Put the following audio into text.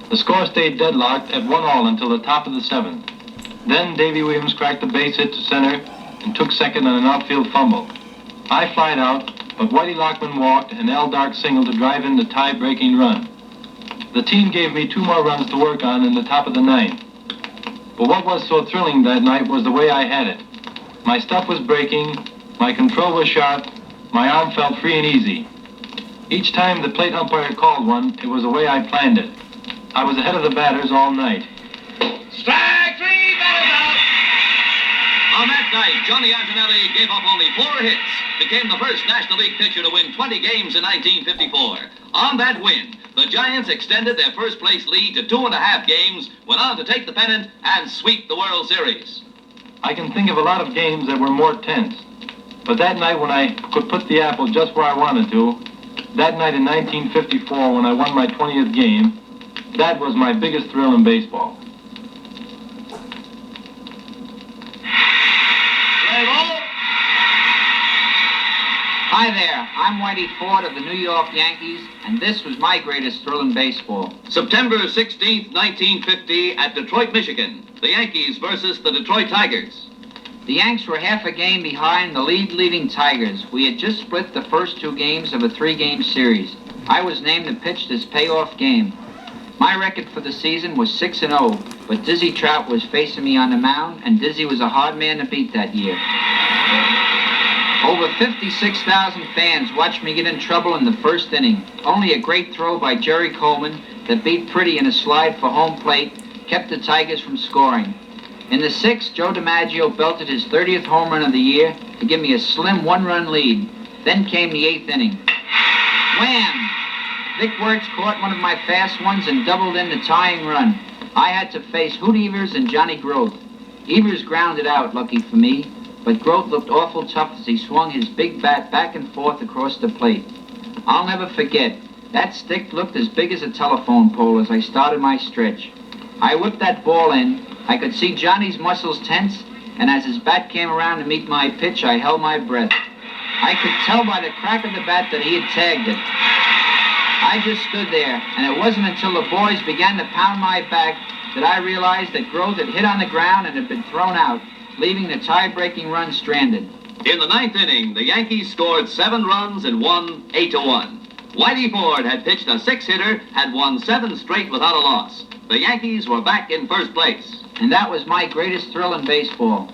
The score stayed deadlocked at 1-all until the top of the seventh. Then Davy Williams cracked a base hit to center and took second on an outfield fumble. I flied out, but Whitey Lockman walked and Al Dark singled to drive in the tie-breaking run. The team gave me 2 more runs to work on in the top of the ninth. But what was so thrilling that night was the way I had it. My stuff was breaking, my control was sharp, my arm felt free and easy. Each time the plate umpire called one, it was the way I planned it. I was ahead of the batters all night. Strike 3, batters out! On that night, Johnny Antonelli gave up only 4 hits, became the first National League pitcher to win 20 games in 1954. On that win, the Giants extended their first-place lead to 2.5 games, went on to take the pennant, and sweep the World Series. I can think of a lot of games that were more tense. But that night when I could put the apple just where I wanted to, that night in 1954 when I won my 20th game, that was my biggest thrill in baseball. Hi there, I'm Whitey Ford of the New York Yankees, and this was my greatest thrill in baseball. September 16th, 1950, at Detroit, Michigan, the Yankees versus the Detroit Tigers. The Yanks were half a game behind the leading Tigers. We had just split the first 2 games of a 3-game series. I was named to pitch this payoff game. My record for the season was 6-0, but Dizzy Trout was facing me on the mound, and Dizzy was a hard man to beat that year. Over 56,000 fans watched me get in trouble in the first inning. Only a great throw by Jerry Coleman that beat Pretty in a slide for home plate kept the Tigers from scoring. In the 6th, Joe DiMaggio belted his 30th home run of the year to give me a slim 1-run lead. Then came the 8th inning. Wham! Vic Wertz caught one of my fast ones and doubled in the tying run. I had to face Hoot Evers and Johnny Groth. Evers grounded out, lucky for me, but Groth looked awful tough as he swung his big bat back and forth across the plate. I'll never forget, that stick looked as big as a telephone pole as I started my stretch. I whipped that ball in. I could see Johnny's muscles tense, and as his bat came around to meet my pitch, I held my breath. I could tell by the crack of the bat that he had tagged it. I just stood there, and it wasn't until the boys began to pound my back that I realized that Groth had hit on the ground and had been thrown out, leaving the tie-breaking run stranded. In the 9th inning, the Yankees scored 7 runs and won 8-1. Whitey Ford had pitched a 6-hitter, had won 7 straight without a loss. The Yankees were back in first place. And that was my greatest thrill in baseball.